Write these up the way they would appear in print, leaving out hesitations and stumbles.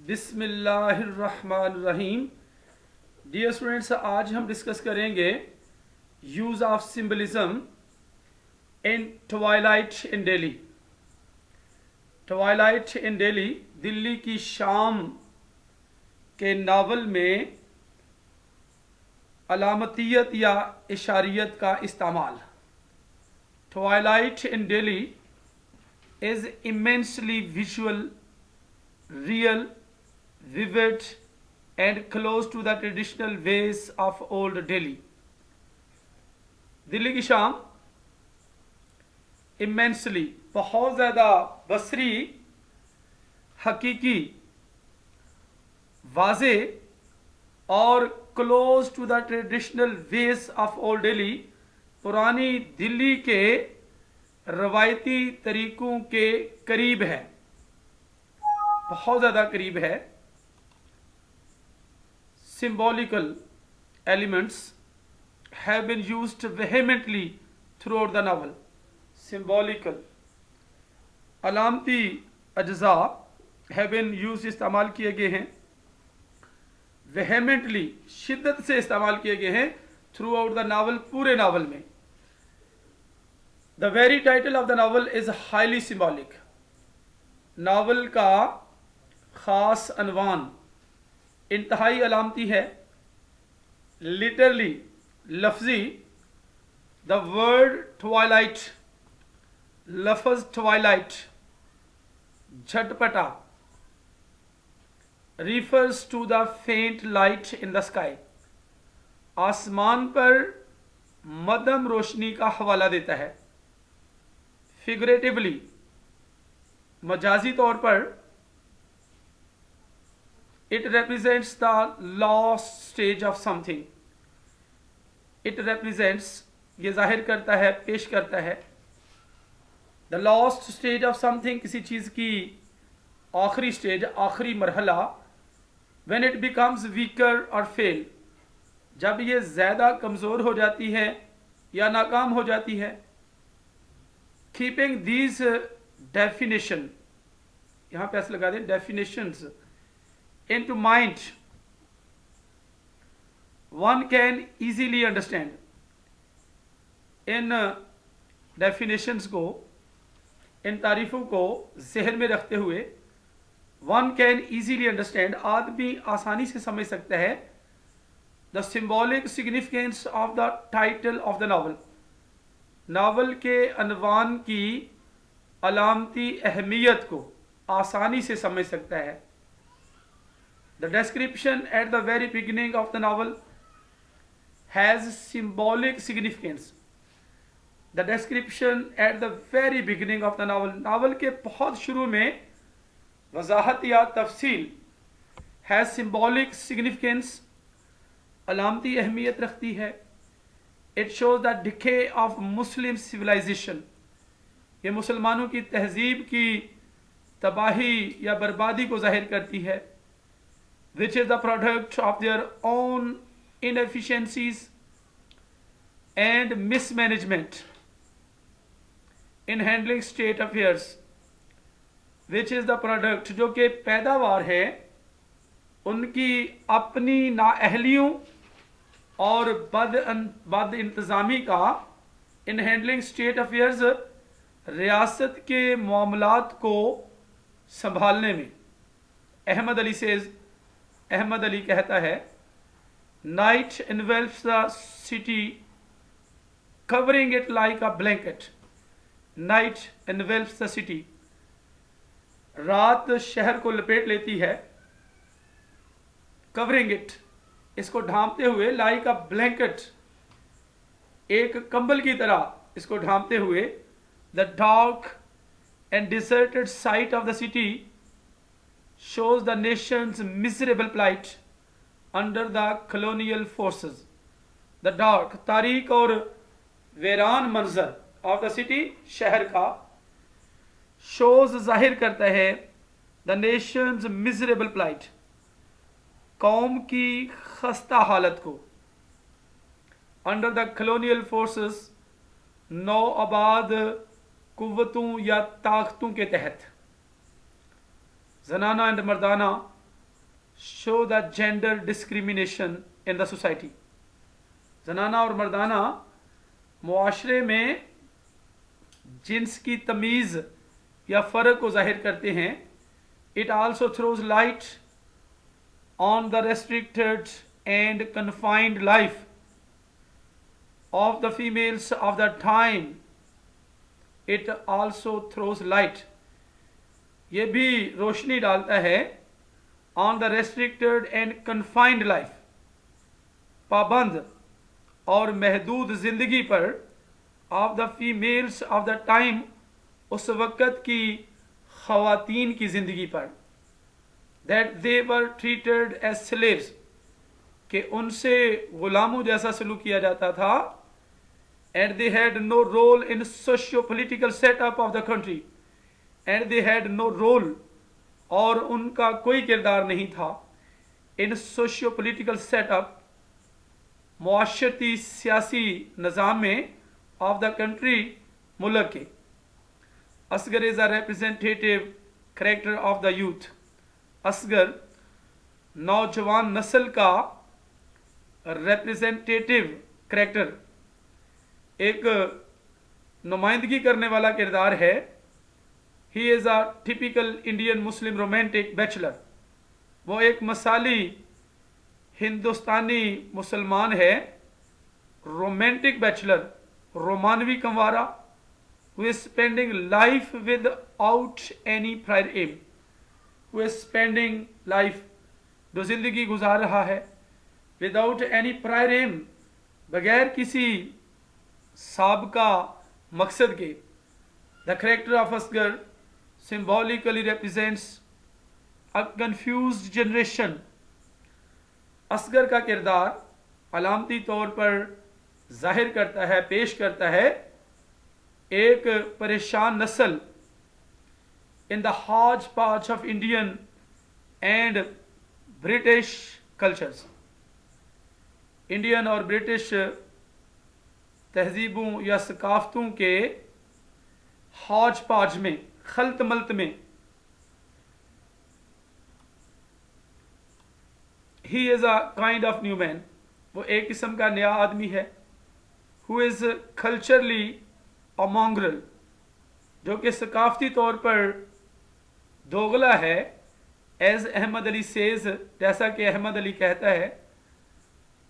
بسم اللہ الرحمن الرحیم. ڈیئر اسٹوڈینٹس، آج ہم ڈسکس کریں گے use of symbolism in Twilight in Delhi. Twilight in Delhi Delhi کی شام کے ناول میں علامتیت یا اشاریت کا استعمال. Twilight in daily is immensely visual, real, vivid and close to the traditional ways of old Delhi. دلی کی شام immensely بہت زیادہ بصری، حقیقی، واضح اور close to the traditional ways of old Delhi پرانی دلی کے روایتی طریقوں کے قریب ہے، بہت زیادہ قریب ہے. Symbolical elements have been used vehemently throughout the novel. Symbolical علامتی اجزاء have been used استعمال کیے گئے ہیں، vehemently شدت سے استعمال کیے گئے ہیں throughout the novel، پورے ناول میں. The very title of the novel is highly symbolic. Novel کا خاص عنوان انتہائی علامتی ہے. Literally لفظی the word twilight، لفظ twilight جھٹپٹا refers to the faint light in the sky، آسمان پر مدھم روشنی کا حوالہ دیتا ہے. figuratively مجازی طور پر it represents the lost stage of something. it represents یہ ظاہر کرتا ہے، پیش کرتا ہے the lost stage of something، کسی چیز کی آخری سٹیج، آخری مرحلہ. when it becomes weaker or fail، جب یہ زیادہ کمزور ہو جاتی ہے یا ناکام ہو جاتی ہے. keeping these definition، یہاں پہ ایسے لگا دیں definitions into mind، one can easily understand. In definitions کو، ان تعریفوں کو ذہن میں رکھتے ہوئے one can easily understand، آدمی آسانی سے سمجھ سکتا ہے the symbolic significance of the title of the novel، novel کے عنوان کی علامتی اہمیت کو آسانی سے سمجھ سکتا ہے. The description at the very beginning of the novel has symbolic significance. The description at the very beginning of the novel، novel کے بہت شروع میں وضاحت یا تفصیل has symbolic significance، علامتی اہمیت رکھتی ہے. It shows the decay of Muslim civilization، یہ مسلمانوں کی تہذیب کی تباہی یا بربادی کو ظاہر کرتی ہے. which is the product of their own inefficiencies and mismanagement in handling state affairs. which is the product، جو کہ پیداوار ہے ان کی اپنی نااہلیوں اور بد انتظامی کا. ان ہینڈلنگ اسٹیٹ افیئرز، ریاست کے معاملات کو سنبھالنے میں. احمد علی کہتا ہے night envelops the city covering it like a blanket. night envelops the city، رات شہر کو لپیٹ لیتی ہے. covering it، اس کو ڈھانپتے ہوئے، like a blanket، ایک کمبل کی طرح اس کو ڈھانپتے ہوئے. the dark and deserted sight of the city shows the nation's miserable plight under the colonial forces. the dark، تاریک اور ویران منظر of the city، شہر کا. shows ظاہر کرتا ہے the nation's miserable plight، قوم کی خستہ حالت کو. under the colonial forces، نو آباد قوتوں یا طاقتوں کے تحت. زنانہ اینڈ مردانہ show the gender discrimination in the society. जनाना और मर्दाना मुआशरे में जिन्स की तमीज़ या फ़र्क को ज़ाहिर करते हैं. It also throws light on the restricted and confined life of the females of the time. It also throws light, ये भी रोशनी डालता है on the restricted and confined life, पाबंद और महदूद ज़िंदगी पर of the females of the time, उस वक़्त की ख़वातीन की ज़िंदगी पर. that they were treated as slaves, कि उनसे ग़ुलामों जैसा सलूक किया जाता था. and they had no role in socio-political setup of the country, and they had no role, और उनका कोई किरदार नहीं था in socio-political setup, मुआशरती सियासी निज़ाम में of the country, मुल्क के. Asghar is a representative character of the youth. Asghar नौजवान नस्ल का representative character, एक नुमाइंदगी करने वाला किरदार है. He is a typical Indian Muslim romantic bachelor. वो एक मसाली हिंदुस्तानी मुसलमान है, रोमांटिक बैचलर, रोमानवी कंवारा, who is spending life without any prior aim, who is spending life, जो जिंदगी गुजार रहा है without any prior aim, बगैर किसी साबका मकसद के. The character of Asghar symbolically represents a confused generation. Asghar का किरदार अलामती तौर पर जाहिर करता है, पेश करता है एक परेशान नस्ल in the hodgepodge of Indian and British cultures. Indian और ब्रिटिश तहजीबों या सकाफ़तों के हौज पाज में, खल्त मल्त में. He is a kind of new man, वो एक किस्म का नया आदमी है. Who is culturally a mongrel, जो कि सकाफ़ती तौर पर दोगला है. As अहमद अली says, जैसा कि अहमद अली कहता है,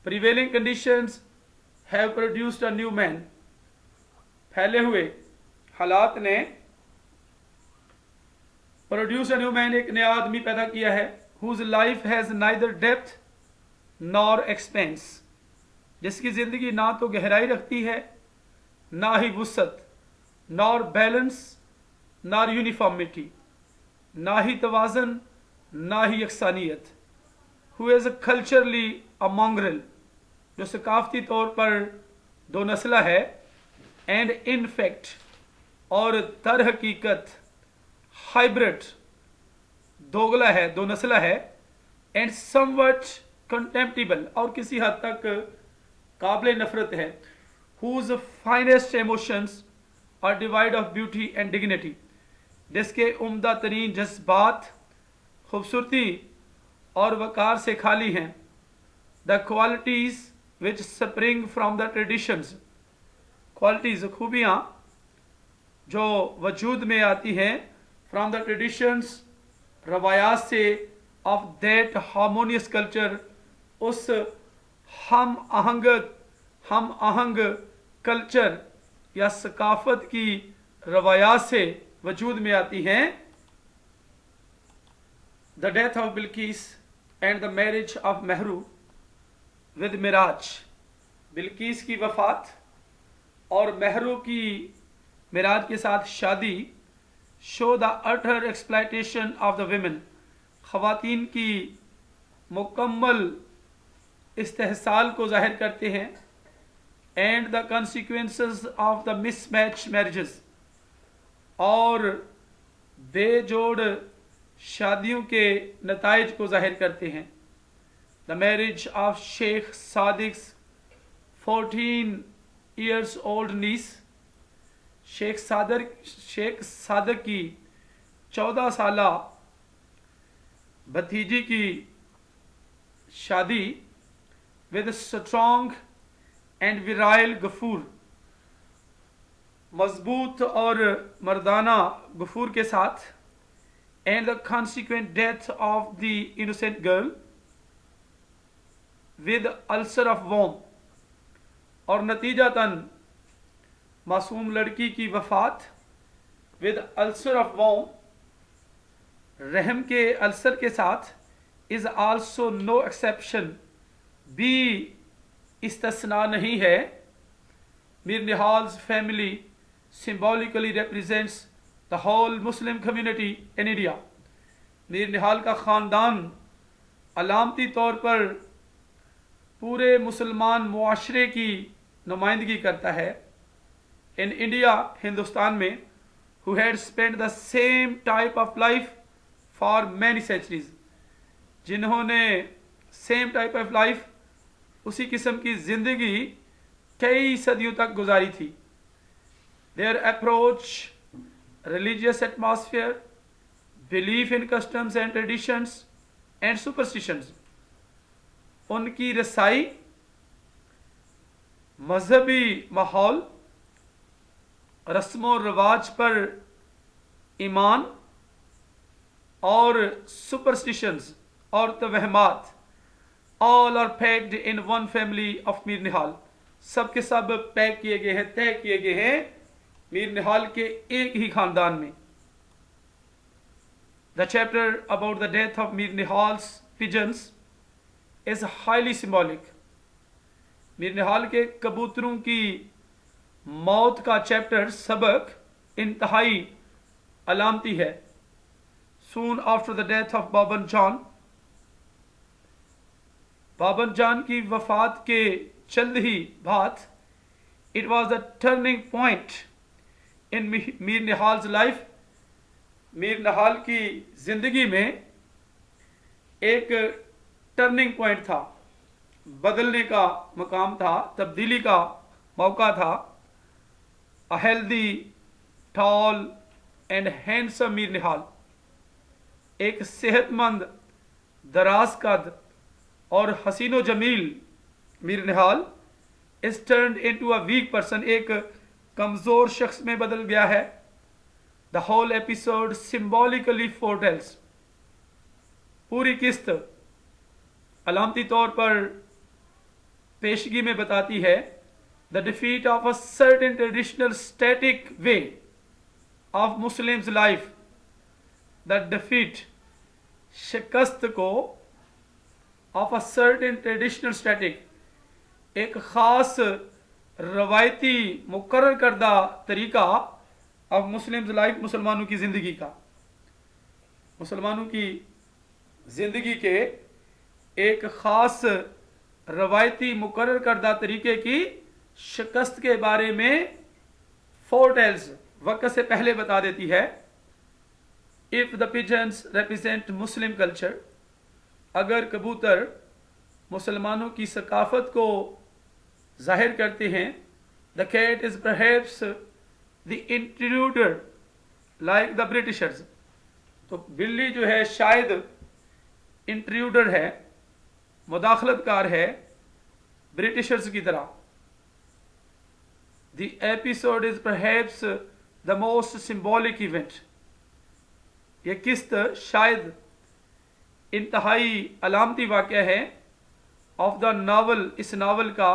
prevailing conditions have produced a new man. फैले हुए हालात ने प्रोड्यूस अ न्यू मैन, एक नया आदमी पैदा किया है. whose life has neither depth nor expanse, जिसकी ज़िंदगी ना तो गहराई रखती है, ना ही वुसत, nor balance, nor uniformity, ना ही तवाज़न, ना ही यकसानियत. who is culturally a mongrel, जो सकाफ़ती तौर पर दो नस्ला है. and in fact, और दर हकीकत हाइब्रिड, दोगला है, दो नस्ला है. and somewhat contemptible, और किसी हद तक काबिल नफरत है. whose finest emotions are devoid of beauty and dignity, जिसके उम्दा तरीन जज्बात खूबसूरती और वक़ार से खाली हैं. the qualities which spring from the traditions, qualities, खूबियाँ जो वजूद में आती हैं from the traditions, रवायात से, of that harmonious culture, उस हम आहंग कल्चर या सकाफत की रवायात से वजूद में आती हैं. the death of Bilqis and the marriage of Mehru with Miraj, Bilkis की वफ़ात और मेहरू की मिराज के साथ शादी, show the utter exploitation of the women, ख़वातीन की मुकम्मल इस्तेहसाल को ज़ाहिर करते हैं. And the consequences of the mismatch marriages, और बेजोड़ शादियों के नताइज को ज़ाहिर करते हैं. The marriage of Sheikh Sadiq's 14 years old niece, Sheikh Sadiq की 14 साला भतीजी की शादी with strong and virile Ghafoor, मजबूत और मर्दाना गफूर के साथ, and the consequent death of the innocent girl with ulcer of worm, और नतीजतन मासूम लड़की की वफात with ulcer of worm, रहम के अल्सर के साथ, is also no exception, भी इस्तिस्ना नहीं है. Mir Nihal's family symbolically represents the whole Muslim community in India. Mir Nihal का ख़ानदान अलामती तौर पर पूरे मुसलमान मुआशरे की नुमाइंदगी करता है. In India, हिंदुस्तान में, who had spent the same type of life for many centuries, जिन्होंने सेम टाइप ऑफ लाइफ, उसी किस्म की ज़िंदगी कई सदियों तक गुजारी थी. There approach, religious atmosphere, belief in customs and traditions and superstitions, उनकी रसाई, मजहबी माहौल, रस्म व रवाज पर ईमान और सुपरस्टिशंस और तवहमात, all are packed in one family of Mir Nihal, सब के सब पैक किए गए हैं, तय किए गए हैं मीर निहाल के एक ही खानदान में. The chapter about the death of Mir Nihal's pigeons is highly symbolic. Mir Nihal के कबूतरों की मौत का चैप्टर, सबक, इंतहाई अलामती है. Soon after the death of बाबन जान, बाबन जान की वफात के जल्द ही बाद, it was the turning point in Mir Nihal's life. Mir Nihal की जिंदगी में एक टर्निंग पॉइंट था, बदलने का मकाम था, तब्दीली का मौका था. A healthy, tall and handsome Mir निहाल, एक सेहतमंद, दराज कद और हसीनो जमील Mir Nihal is turned into a weak person, एक कमजोर शख्स में बदल गया है. The whole episode symbolically foretells, पूरी किस्त अलामती तौर पर पेशगी में बताती है the defeat of a certain traditional static way of Muslims life. The defeat, शिकस्त को, of a certain traditional static, एक ख़ास रवायती मुकर्रर करदा तरीका ऑफ मुस्लिम्स लाइफ, मुसलमानों की ज़िंदगी का, मुसलमानों की ज़िंदगी के एक ख़ास रवायती मुकर्रर करदा तरीके की शिकस्त के बारे में फोरटेल्स, वक्त से पहले बता देती है. If the pigeons represent Muslim culture, अगर कबूतर मुसलमानों की सकाफत को जाहिर करते हैं, the cat is perhaps the intruder like the Britishers, तो बिल्ली जो है शायद इंट्रूडर है, मुदाखलतकार है, ब्रिटिशर्स की तरह. The episode is perhaps the most symbolic event, ये किस्त शायद इंतहाई अलामती वाक़या है ऑफ द नावल, इस नावल का,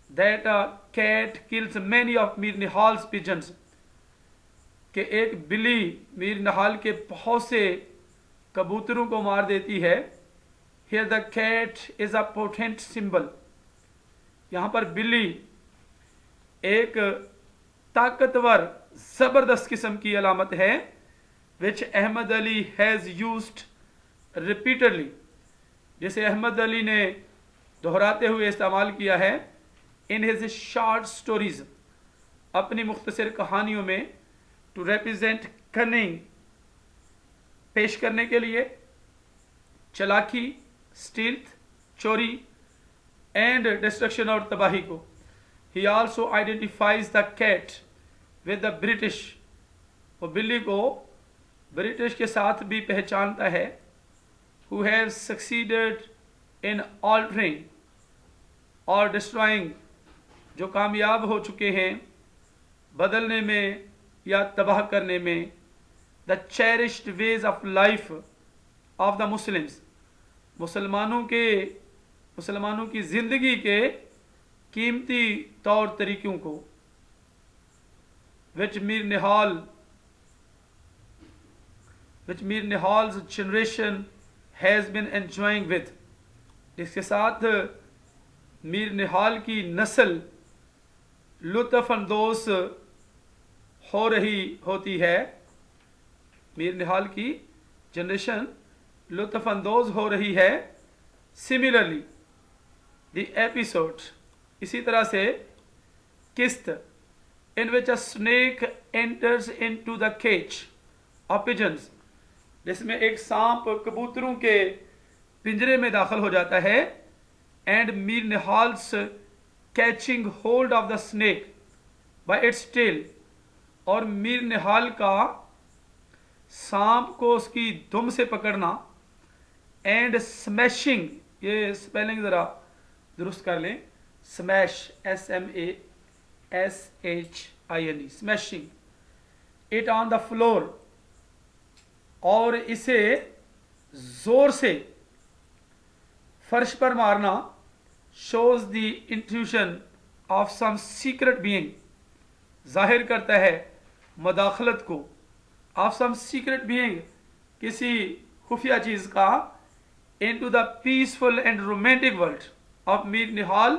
that a cat kills many of Mir Nihal's pigeons, कि एक बिल्ली मीर निहाल के बहुत से कबूतरों को मार देती है. Here the cat is a potent symbol, यहाँ पर बिल्ली एक ताकतवर ज़बरदस्त किस्म की अलामत है. Which Ahmed Ali has used repeatedly, जिसे अहमद अली ने दोहराते हुए इस्तेमाल किया है इन हिज शॉर्ट स्टोरीज, अपनी मुख्तसर कहानियों में, टू रिप्रेजेंट कनिंग, पेश करने के लिए, चलाकी, स्टील्थ, चोरी एंड डिस्ट्रक्शन और तबाही को. He also identifies the cat with the British, वो बिल्ली को ब्रिटिश के साथ भी पहचानता है. who have succeeded in altering or destroying, जो कामयाब हो चुके हैं बदलने में या तबाह करने में, the cherished ways of life of the Muslims, मुसलमानों की ज़िंदगी के कीमती तौर तरीक़ों को, which Mir Nihal's generation has been enjoying with, जिसके साथ मीर निहाल की नस्ल लुत्फ़ अंदोज़ होती है, मीर निहाल की जनरेशन लुत्फ़ अंदोज़ हो रही है. सिमिलरली द एपिसोड, इसी तरह से किस्त, in which a snake enters into the cage of pigeons, जिसमें एक सांप कबूतरों के पिंजरे में दाखिल हो जाता है, and Mir Nihal's catching hold of the snake by its tail, और मीर निहाल का सांप को उसकी दुम से पकड़ना, एंड स्मैशिंग, ये स्पेलिंग ज़रा दुरुस्त कर लें, smash SMASHING, smashing it on the floor, और इसे जोर से फर्श पर मारना, shows the intuition of some secret being, जाहिर करता है मदाखलत को, ऑफ सम सीक्रेट बीइंग, किसी खुफिया चीज़ का, into the peaceful and romantic world of Mir Nihal,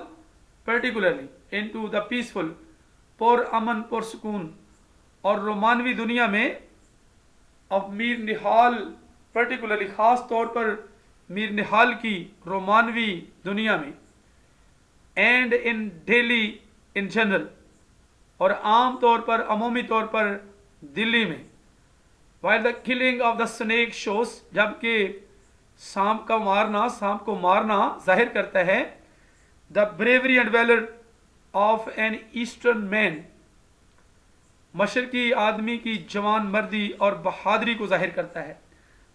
particularly into the peaceful, पुर अमन पुर सुकून और रोमानवी दुनिया में, ऑफ मीर निहाल पर्टिकुलरली, ख़ास तौर पर मीर निहाल की रोमानवी दुनिया में, and in Delhi in general, और आम तौर पर अमूमी तौर पर दिल्ली में, while the killing of the snake shows, जबकि सांप को मारना जाहिर करता है the bravery and valour of an eastern man, मशरकी आदमी की जवान मर्दी और बहादुरी को जाहिर करता है.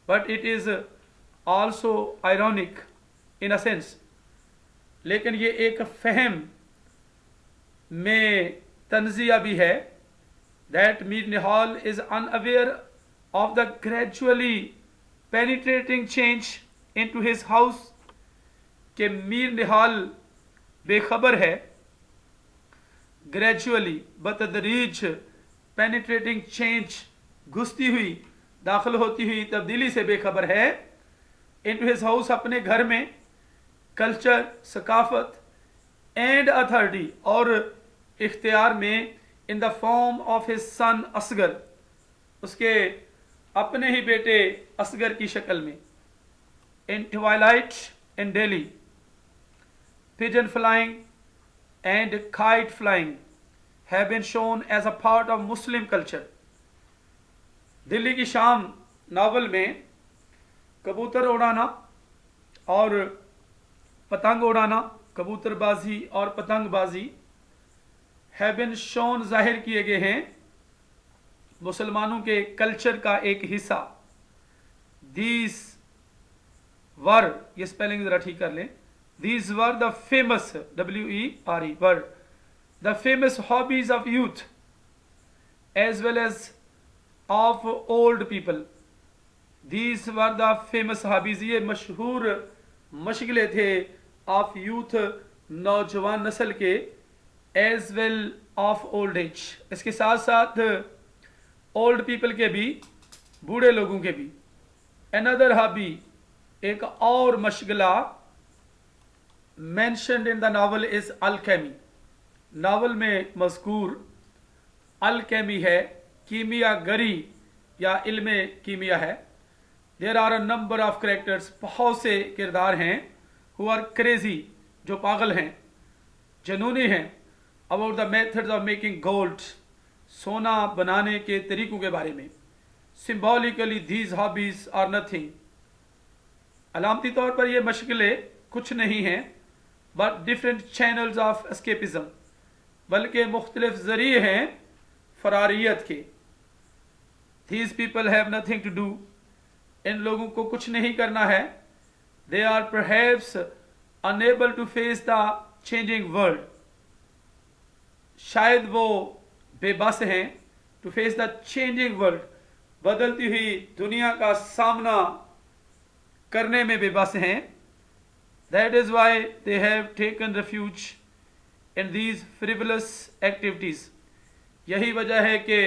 But it is also ironic in a sense, लेकिन ये एक फहम में तंजिया भी है, that Mir Nihal is unaware of the gradually penetrating change into his house, कि मीर निहाल बेखबर है, ग्रेजुअली बतदरीज पेनिट्रेटिंग चेंज, घुसती हुई दाखिल होती हुई तब्दीली से बेखबर है, इनटू हिज हाउस, अपने घर में, कल्चर, सकाफत, एंड अथॉरिटी, और इख्तियार में, in the form of his son Asghar, उसके अपने ही बेटे असगर की शक्ल में, in twilight in Delhi, pigeon flying and kite flying have been shown as a part of Muslim culture. Delhi की शाम नावल में कबूतर उड़ाना और पतंग उड़ाना, कबूतरबाजी और पतंगबाजी, have been shown, जाहिर किए गए हैं, मुसलमानों के कल्चर का एक हिस्सा. These were, ये स्पेलिंग ज़रा ठीक कर लें, these were the famous, WERE, were the famous hobbies of youth as well as of old people. These were the famous hobbies, ये मशहूर मशगले थे of youth, नौजवान नस्ल के, as well of old age, इसके साथ साथ ओल्ड पीपल के भी, बूढ़े लोगों के भी. Another hobby, एक और मशगला mentioned in the novel is alchemy. Novel में मज़कूर alchemy है, कीमियागरी या इल्म कीमिया है. There are a number of characters, बहुत से किरदार हैं, who are crazy, जो पागल हैं, जनूनी हैं, about the methods of making gold, सोना बनाने के तरीकों के बारे में. Symbolically these hobbies are nothing, अलामती तौर पर ये मशगले कुछ नहीं हैं, but different channels of escapism, बल्कि मुख्तलिफ ज़रिए हैं फरारियत के. These people have nothing to do, इन लोगों को कुछ नहीं करना है. They are perhaps unable to face the changing world. शायद वो बेबस हैं to face the changing world. बदलती हुई दुनिया का सामना करने में बेबस हैं. That is why they have taken refuge in these frivolous activities. यही वजह है कि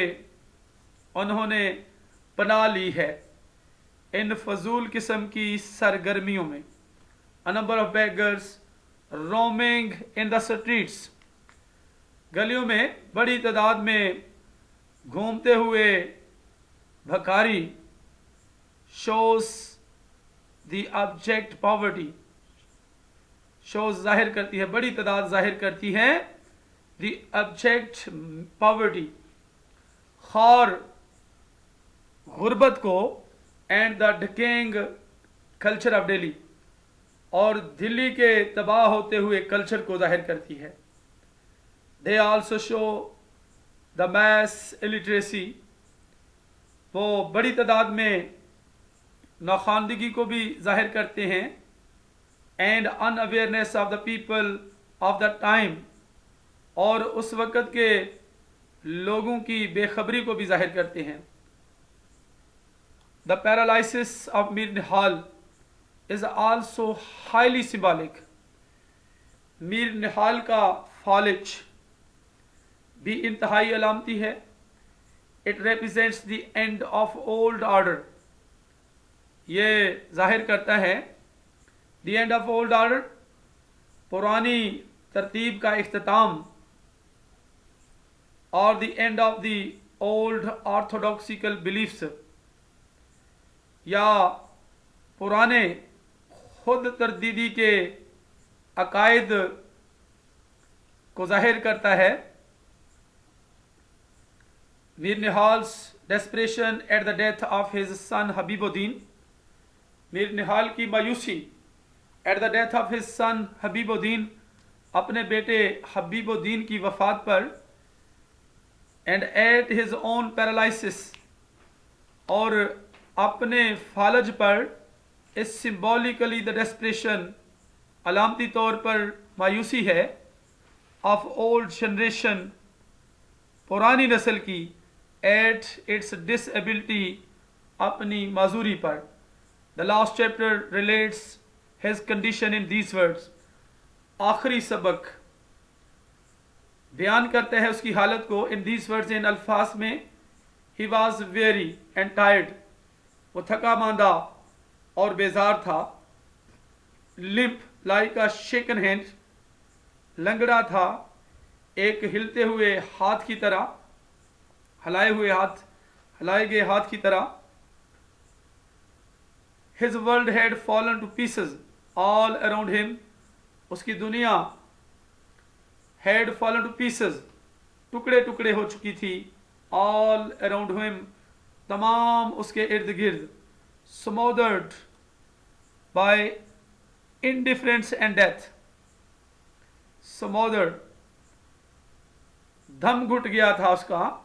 उन्होंने पनाह ली है इन फजूल किस्म की सरगर्मियों में. A number of beggars roaming in the streets. गलियों में बड़ी तादाद में घूमते हुए Bhakari shows the abject poverty. shows जाहिर करती है, बड़ी तादाद जाहिर करती है the abject poverty, खार गुर्बत को, and the decaying culture of Delhi, और दिल्ली के तबाह होते हुए कल्चर को जाहिर करती है. They also show the mass illiteracy. वो बड़ी तादाद में नौखानदगी को भी जाहिर करते हैं. And unawareness of the people of the time, और उस वक़्त के लोगों की बेखबरी को भी जाहिर करते हैं. The paralysis of Mir Nihal is also highly symbolic. Mir निहाल का फालिज भी इंतहाई अलामती है. It represents the end of old order. ये जाहिर करता है the end of old order, पुरानी तरतीब का इख्तिताम, और the end of the old orthodoxical beliefs, या पुराने खुद तरदीदी के अकायद को जाहिर करता है. Mir निहाल्स desperation at the death of his son Habibuddin. Mir Nihal की मायूसी at the death of his son Habibuddin, अपने बेटे हबीबुद्दीन की वफात पर, and at his own paralysis, और अपने फालज पर, is symbolically the desperation, अलामती तौर पर मायूसी है, of old generation, पुरानी नस्ल की, at its disability, अपनी माजूरी पर. The last chapter relates his condition in these words. आखिरी सबक बयान करते हैं उसकी हालत को in these words, इन अल्फाज में. He was weary and tired. वो थका मांदा और बेजार था. Limp like a shaken hand. लंगड़ा था एक हिलते हुए हाथ की तरह, हलाए गए हाथ की तरह. His world had fallen to pieces all around him. उसकी दुनिया had fallen to pieces, टुकड़े टुकड़े हो चुकी थी. all around him, तमाम उसके इर्द गिर्द. smothered by indifference and death. smothered, दम घुट गया था उसका.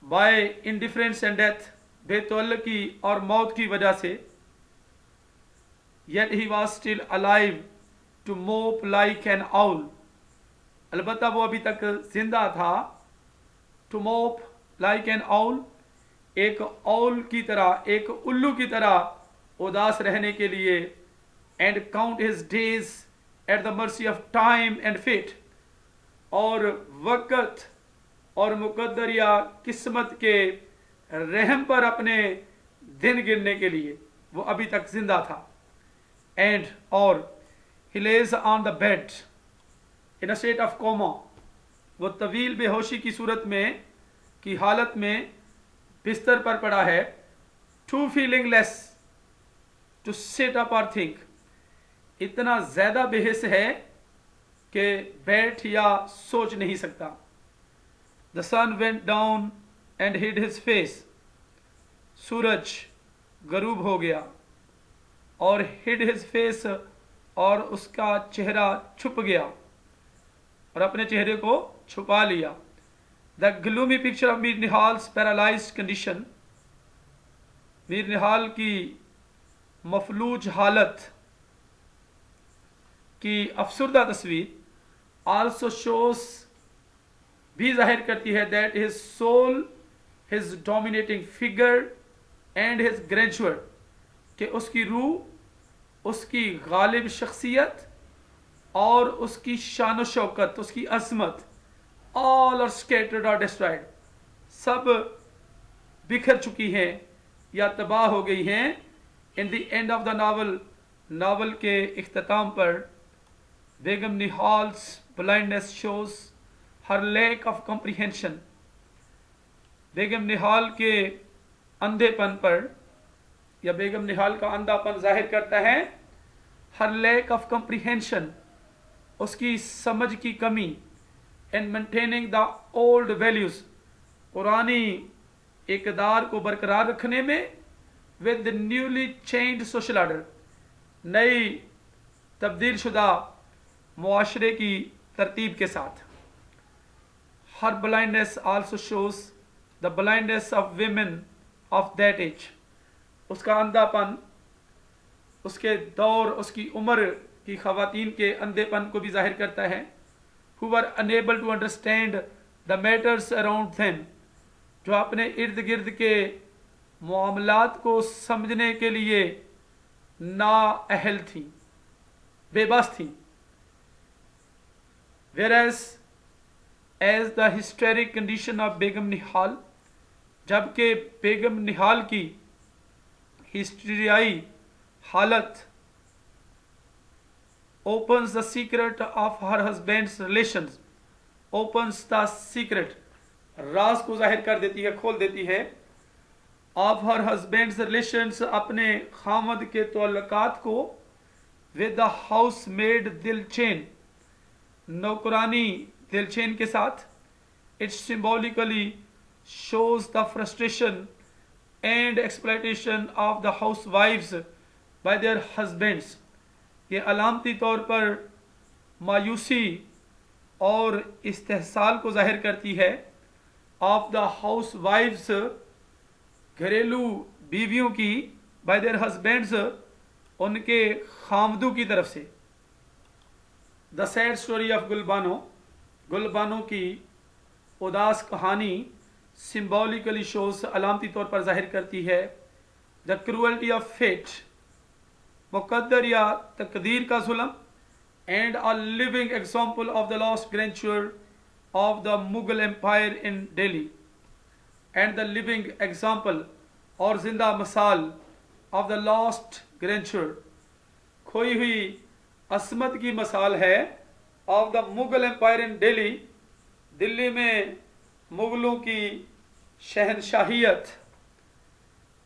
by indifference and death, बेतवल्लकी और मौत की वजह से. yet he was still alive to mope like an owl. अलबत्ता वो अभी तक जिंदा था. to mope like an owl, एक owl की तरह, एक उल्लू की तरह उदास रहने के लिए. and count his days at the mercy of time and fate, और वक़्त और मुक़द्दर या किस्मत के रहम पर अपने दिन गिनने के लिए वो अभी तक जिंदा था. and और he lays on the bed in a state of coma, वो तवील बेहोशी की सूरत में की हालत में बिस्तर पर पड़ा है. too feelingless to sit up or think, इतना ज़्यादा बेहिस है कि बैठ या सोच नहीं सकता. the sun went down and hid his face, सूरज गरूब हो गया और hid his face, और उसका चेहरा छुप गया और अपने चेहरे को छुपा लिया. the gloomy picture of Mir Nihal's paralyzed condition, Mir Nihal की मफलूज हालत की अफसरदा तस्वीर आल्सो शोज भी जाहिर करती है that his soul his dominating figure and his grandeur कि उसकी रूह उसकी गालिब शख्सियत और उसकी शान व शौकत उसकी अजमत ऑल आर स्कैटर्ड और डिस्ट्रॉयड सब बिखर चुकी हैं या तबाह हो गई हैं in the end of the novel novel के इख्तिताम पर Begum Nihal's blindness shows her lack of comprehension Begum Nihal के अंधेपन पर या बेगम निहाल का अंधापन जाहिर करता है हर लैक ऑफ कॉम्प्रिहेंशन उसकी समझ की कमी and maintaining the old values पुरानी इकदार को बरकरार रखने में with the newly change social order नई तब्दील शुदा मुआशरे की तरतीब के साथ her blindness also shows the blindness of women of that age उसका अंधापन उसके दौर उसकी उम्र की खवातीन के अंधेपन को भी जाहिर करता है who were unable to understand the matters around them जो अपने इर्द गिर्द के मामलात को समझने के लिए नाअहल थी बेबस थी whereas as the hysteric condition of बेगम निहाल जबकि बेगम निहाल की हिस्ट्रियाई हालत opens the secret of her husband's relations opens the secret राज को जाहिर कर देती है खोल देती है of her husband's relations अपने खामद के तल्लुकात को with the housemaid दिलचैन नौकरानी दिलचैन के साथ it symbolically shows the frustration and exploitation of the housewives by their husbands ये अलामती तौर पर मायूसी और इस्तेहसाल को जाहिर करती है ऑफ द हाउस वाइफ्स घरेलू बीवियों की बाय देयर हस्बैंड्स उनके खामदू की तरफ से the sad story of Gulbano की उदास कहानी सिम्बॉलिकली शोज अलामती तौर पर जाहिर करती है द क्रूअल्टी ऑफ फेट मुकद्दर या तकदीर का जुल्म and a living example of the lost grandchild of the Mughal empire in Delhi and the living example और जिंदा मिसाल ऑफ द लॉस्ट ग्रैंडचिल्ड खोई हुई असमत की मिसाल है of the Mughal empire in Delhi Delhi में मुगलों की शहनशाहियत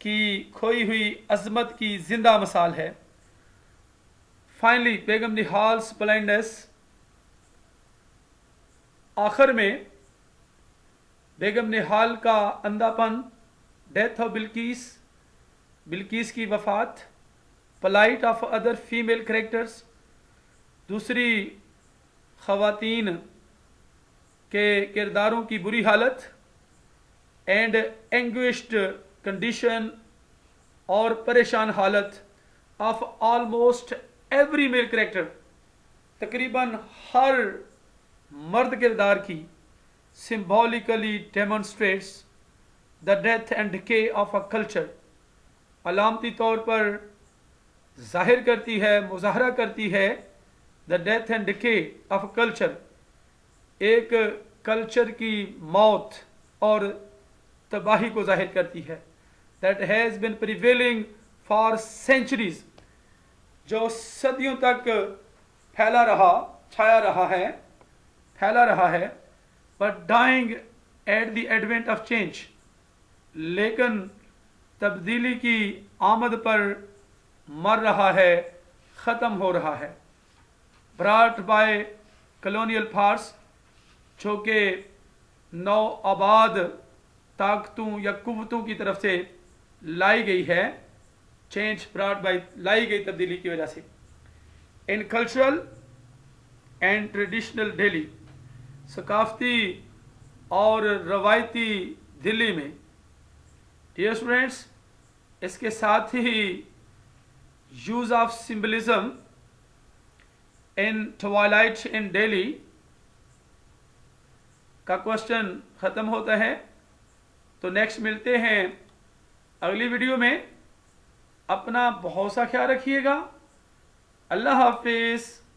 की खोई हुई अजमत की जिंदा मिसाल है फाइनली बेगम निहाल्स ब्लाइंडनेस आखिर में बेगम निहाल का अंधापन डेथ ऑफ बिल्किस की वफात plight of other female characters दूसरी खवातीन के किरदारों की बुरी हालत एंड एंग्विश्ड कंडीशन और परेशान हालत of almost every male character तकरीबन हर मर्द किरदार की symbolically demonstrates the death and decay of a culture अलामती तौर पर जाहिर करती है मुजाहरा करती है the death and decay of culture एक कल्चर की मौत और तबाही को जाहिर करती है that has been prevailing for centuries जो सदियों तक फैला रहा है but dying at the advent of change लेकिन तब्दीली की आमद पर मर रहा है ख़त्म हो रहा है ब्रॉट बाय कॉलोनियल फार्स जो कि नौ आबाद ताकतों या कुव्वतों की तरफ से लाई गई है चेंज ब्रॉट बाय लाई गई तब्दीली की वजह से in cultural and traditional Delhi सकाफती और रवायती दिल्ली में डियर स्टूडेंट्स इसके साथ ही use of symbolism in twilight in Delhi کا کوشچن ختم ہوتا ہے. تو نیکسٹ ملتے ہیں اگلی ویڈیو میں. اپنا بہت سا خیال رکھیے گا. اللہ حافظ.